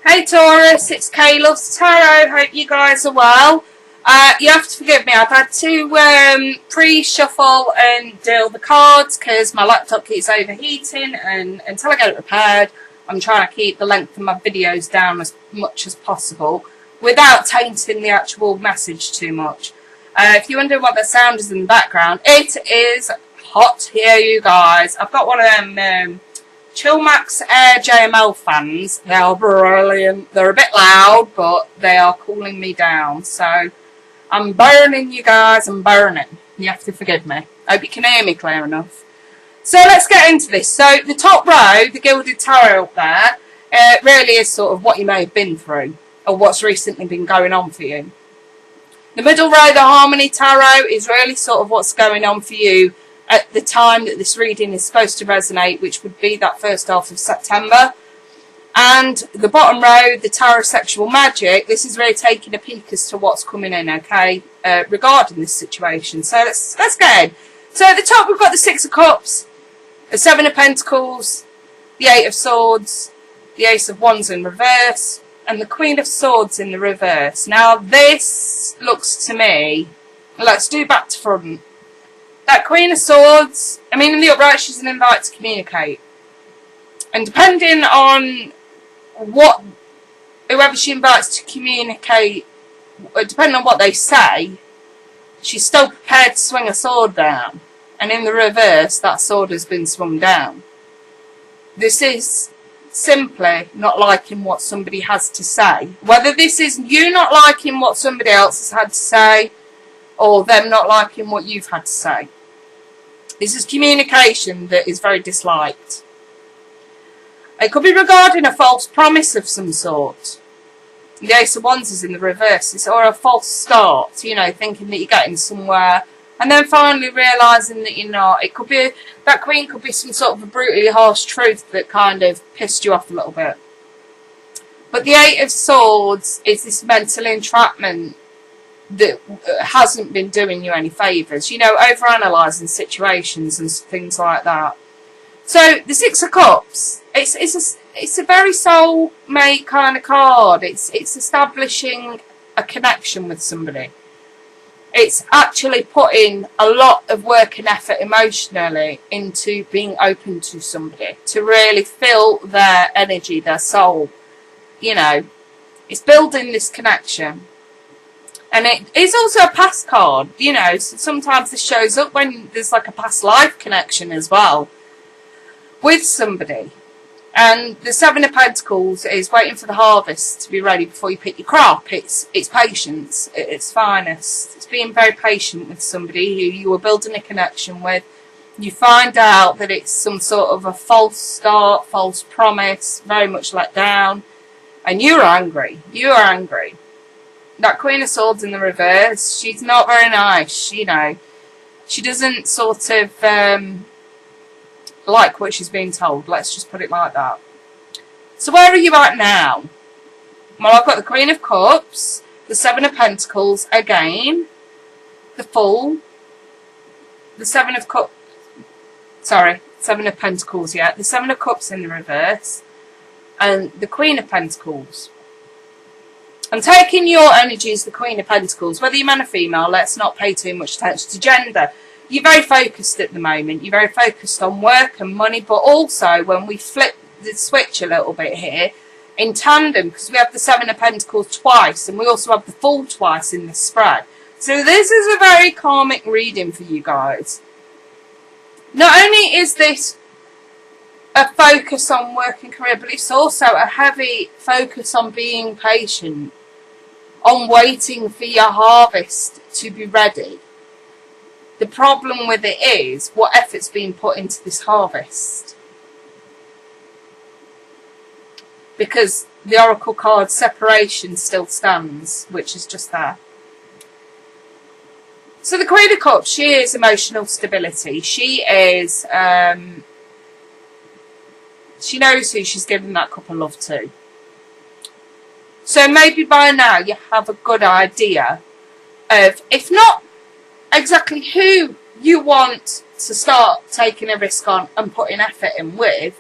Hey Taurus, it's Kay Loves Tarot. Hope you guys are well. You have to forgive me, I've had to pre-shuffle and deal the cards because my laptop keeps overheating, and until I get it repaired I'm trying to keep the length of my videos down as much as possible without tainting the actual message too much. If you wonder what the sound is in the background, it is hot here, you guys. I've got one of them Chillmax Air JML fans. They are brilliant. They're a bit loud, but they are cooling me down. So I'm burning, you guys. I'm burning. You have to forgive me. Hope you can hear me clear enough. So let's get into this. So the top row, the Gilded Tarot up there, really is sort of what you may have been through or what's recently been going on for you. The middle row, the Harmony Tarot, is really sort of what's going on for you at the time that this reading is supposed to resonate, which would be that first half of September. And the bottom row, the Tarot Sexual Magic, this is really taking a peek as to what's coming in, okay, regarding this situation. So let's get in. So at the top we've got the Six of Cups, the Seven of Pentacles, the Eight of Swords, the Ace of Wands in reverse, and the Queen of Swords in the reverse. Now this looks to me, let's do back to front. That Queen of Swords, I mean, in the upright, she's an invite to communicate. And depending on whoever she invites to communicate, depending on what they say, she's still prepared to swing a sword down. And in the reverse, that sword has been swung down. This is simply not liking what somebody has to say. Whether this is you not liking what somebody else has had to say, or them not liking what you've had to say. This is communication that is very disliked. It could be regarding a false promise of some sort. The Ace of Wands is in the reverse. Or a false start, you know, thinking that you're getting somewhere and then finally realising that you're not. It could be, that Queen could be some sort of a brutally harsh truth that kind of pissed you off a little bit. But the Eight of Swords is this mental entrapment that hasn't been doing you any favours. You know, overanalyzing situations and things like that. So the Six of Cups, it's a very soul-mate kind of card. It's establishing a connection with somebody. It's actually putting a lot of work and effort emotionally into being open to somebody, to really feel their energy, their soul. You know, it's building this connection. And it is also a past card, you know, so sometimes this shows up when there's like a past life connection as well with somebody. And the Seven of Pentacles is waiting for the harvest to be ready before you pick your crop. It's patience at its finest. It's being very patient with somebody who you are building a connection with. You find out that it's some sort of a false start, false promise, very much let down. And you're angry. You're angry. That Queen of Swords in the reverse, she's not very nice, you know. She doesn't sort of like what she's being told. Let's just put it like that. So where are you at now? Well, I've got the Queen of Cups, the Seven of Pentacles again, the Fool, the Seven of Cups, sorry, Seven of Pentacles, yeah, the Seven of Cups in the reverse, and the Queen of Pentacles. I'm taking your energy as the Queen of Pentacles. Whether you're man or female, let's not pay too much attention to gender. You're very focused at the moment. You're very focused on work and money, but also when we flip the switch a little bit here, in tandem, because we have the Seven of Pentacles twice, and we also have the Fool twice in this spread. So this is a very karmic reading for you guys. Not only is this a focus on work and career, but it's also a heavy focus on being patient, on waiting for your harvest to be ready. The problem with it is what effort's being put into this harvest. Because the Oracle card separation still stands, which is just there. So the Queen of Cups, she is emotional stability. She is, she knows who she's giving that cup of love to. So maybe by now you have a good idea of, if not exactly who you want to start taking a risk on and putting effort in with,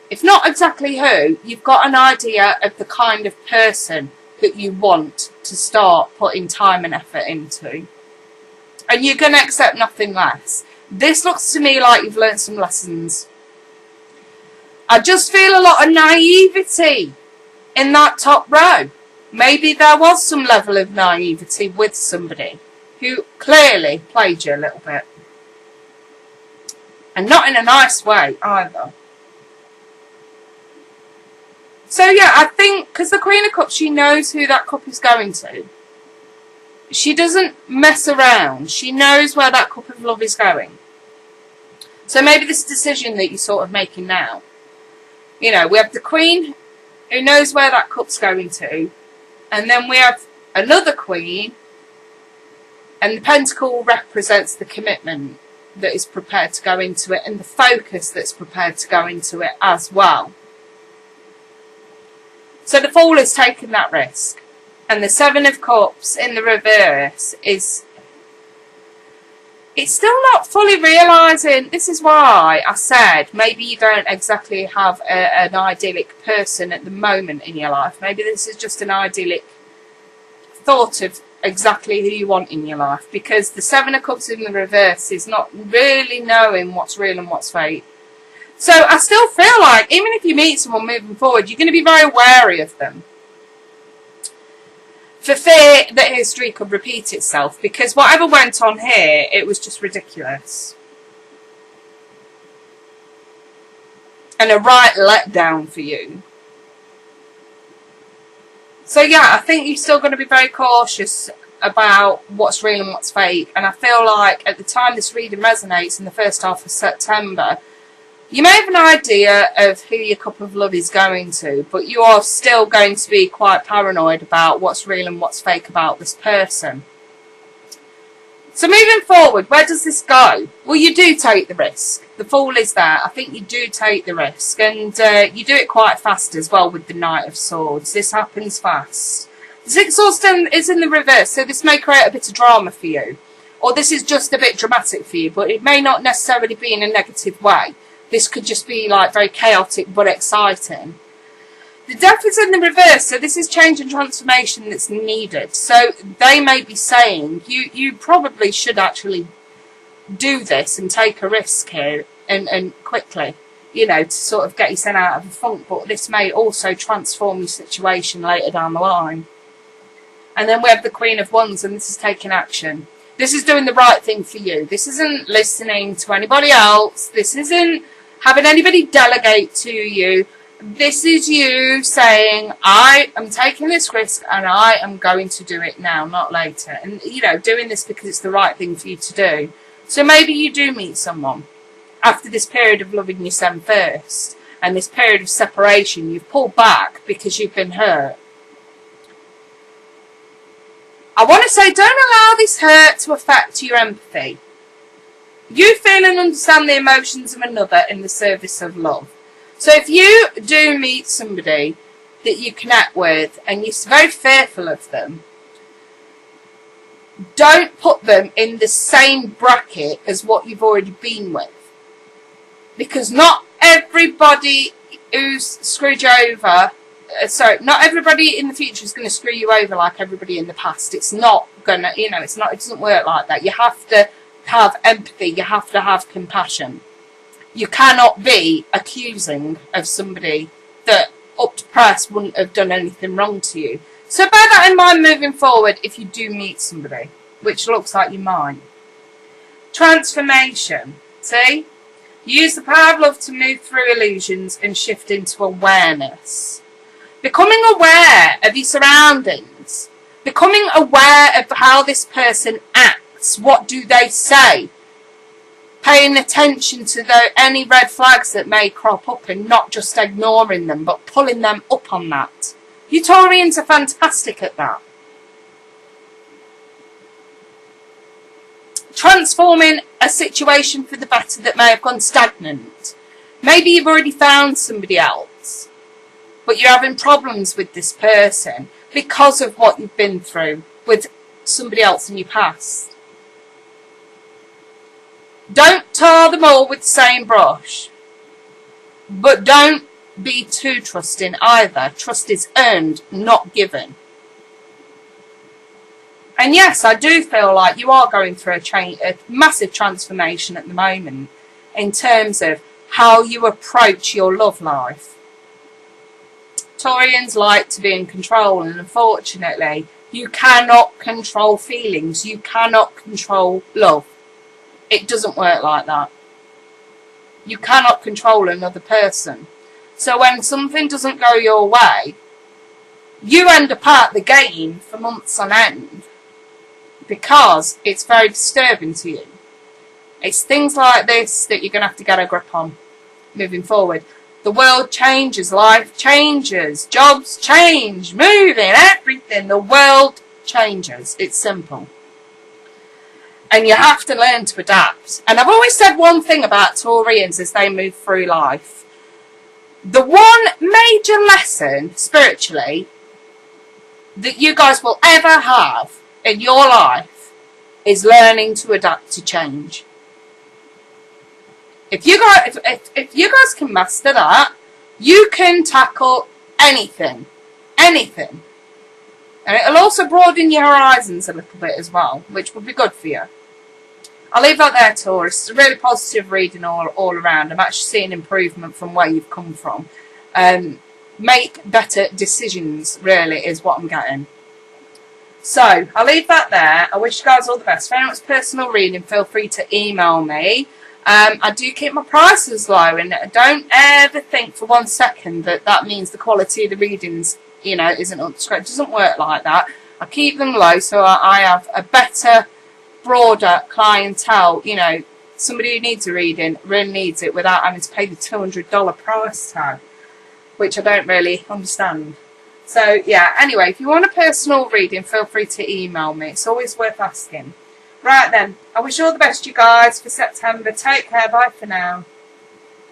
If not exactly who, you've got an idea of the kind of person that you want to start putting time and effort into. And you're going to accept nothing less. This looks to me like you've learned some lessons. I just feel a lot of naivety in that top row. Maybe there was some level of naivety with somebody who clearly played you a little bit. And not in a nice way either. So yeah, I think, because the Queen of Cups, she knows who that cup is going to. She doesn't mess around. She knows where that cup of love is going. So maybe this decision that you're sort of making now. You know, we have the Queen who knows where that cup's going to. And then we have another Queen. And the Pentacle represents the commitment that is prepared to go into it. And the focus that's prepared to go into it as well. So the Fool is taking that risk. And the Seven of Cups in the reverse is... It's still not fully realising. This is why I said maybe you don't exactly have an idyllic person at the moment in your life. Maybe this is just an idyllic thought of exactly who you want in your life. Because the Seven of Cups in the reverse is not really knowing what's real and what's fake. So I still feel like even if you meet someone moving forward, you're going to be very wary of them. For fear that history could repeat itself. Because whatever went on here, it was just ridiculous. And a right letdown for you. So yeah, I think you're still going to be very cautious about what's real and what's fake. And I feel like at the time this reading resonates in the first half of September, you may have an idea of who your cup of love is going to, but you are still going to be quite paranoid about what's real and what's fake about this person. So moving forward, where does this go? Well, you do take the risk. The Fool is there. I think you do take the risk. And you do it quite fast as well with the Knight of Swords. This happens fast. The Six of Swords is in the reverse, so this may create a bit of drama for you. Or this is just a bit dramatic for you, but it may not necessarily be in a negative way. This could just be like very chaotic but exciting. The Death is in the reverse, so this is change and transformation that's needed. So they may be saying, you probably should actually do this and take a risk here and quickly, you know, to sort of get yourself out of a funk. But this may also transform your situation later down the line. And then we have the Queen of Wands, and this is taking action. This is doing the right thing for you. This isn't listening to anybody else. This isn't having anybody delegate to you. This is you saying, I am taking this risk and I am going to do it now, not later. And, you know, doing this because it's the right thing for you to do. So maybe you do meet someone after this period of loving yourself first and this period of separation. You've pulled back because you've been hurt. I want to say, don't allow this hurt to affect your empathy. You feel and understand the emotions of another in the service of love. So if you do meet somebody that you connect with and you're very fearful of them, don't put them in the same bracket as what you've already been with. Because not everybody who's screwed you over, not everybody in the future is going to screw you over like everybody in the past. It's not going to, it doesn't work like that. You have to have empathy, you have to have compassion. You cannot be accusing of somebody that up to press wouldn't have done anything wrong to you. So bear that in mind moving forward if you do meet somebody, which looks like you might. Transformation. See? Use the power of love to move through illusions and shift into awareness. Becoming aware of your surroundings. Becoming aware of how this person acts. What do they say? Paying attention to any red flags that may crop up and not just ignoring them, but pulling them up on that. You Taurians are fantastic at that. Transforming a situation for the better that may have gone stagnant. Maybe you've already found somebody else, but you're having problems with this person because of what you've been through with somebody else in your past. Don't tar them all with the same brush, but don't be too trusting either. Trust is earned, not given. And yes, I do feel like you are going through a massive transformation at the moment in terms of how you approach your love life. Taurians like to be in control, and unfortunately, you cannot control feelings. You cannot control love. It doesn't work like that. You cannot control another person. So when something doesn't go your way, you end up at the game for months on end because it's very disturbing to you. It's things like this that you're going to have to get a grip on moving forward. The world changes, life changes, jobs change, moving, everything. The world changes. It's simple. And you have to learn to adapt. And I've always said one thing about Taurians as they move through life. The one major lesson, spiritually, that you guys will ever have in your life is learning to adapt to change. If you guys can master that, you can tackle anything. Anything. And it'll also broaden your horizons a little bit as well, which will be good for you. I'll leave that there, Taurus. It's a really positive reading all around. I'm actually seeing improvement from where you've come from. Make better decisions, really, is what I'm getting. So, I'll leave that there. I wish you guys all the best. If anyone's personal reading, feel free to email me. I do keep my prices low, and don't ever think for 1 second that means the quality of the readings, isn't up to scratch. It doesn't work like that. I keep them low so I have a better, broader clientele. Somebody who needs a reading really needs it without having to pay the $200 price tag, which I don't really understand. So, yeah, anyway, if you want a personal reading, feel free to email me. It's always worth asking. Right then, I wish you all the best, you guys, for September. Take care. Bye for now.